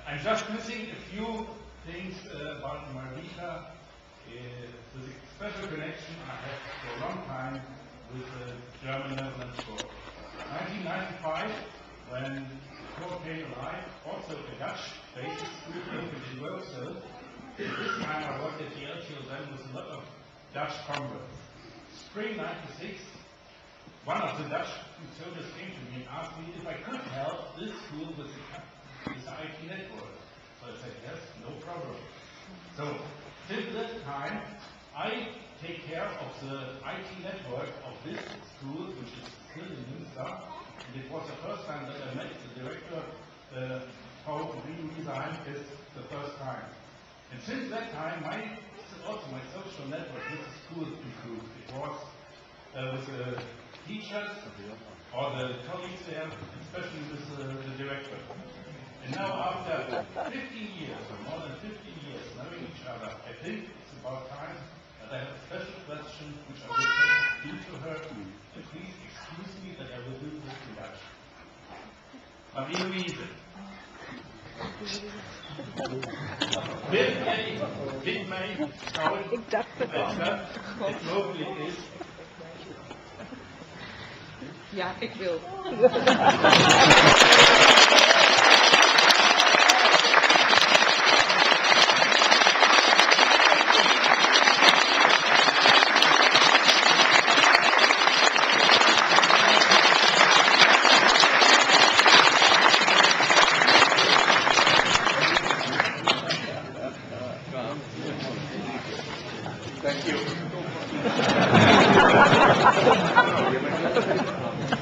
I'm just missing a few things about Margita. The special connection I had for a long time with the German Netherlands Corps. 1995, when the Corps came alive, also a Dutch basis school in Universal. This time I worked at the LTLM with a lot of Dutch converts. Spring 96, one of the Dutch soldiers came to me and asked me if I could help this school with the IT network. So I said, yes, no problem. So, since that time, I take care of the IT network of this school, which is still in Münster. And it was the first time that I met the director, how to redesign this the first time. And since that time, also my social network with the school improved. It was with the teachers or the colleagues there, especially with the director. And now after 15 years, or more than 15 years, knowing each other, I think it's about time that I have a special question which I will do to her. And please excuse me that I will do this in Dutch. Maar wie Louise? Dit mij trouwens het mogelijk is. Ja, ik wil. Thank you.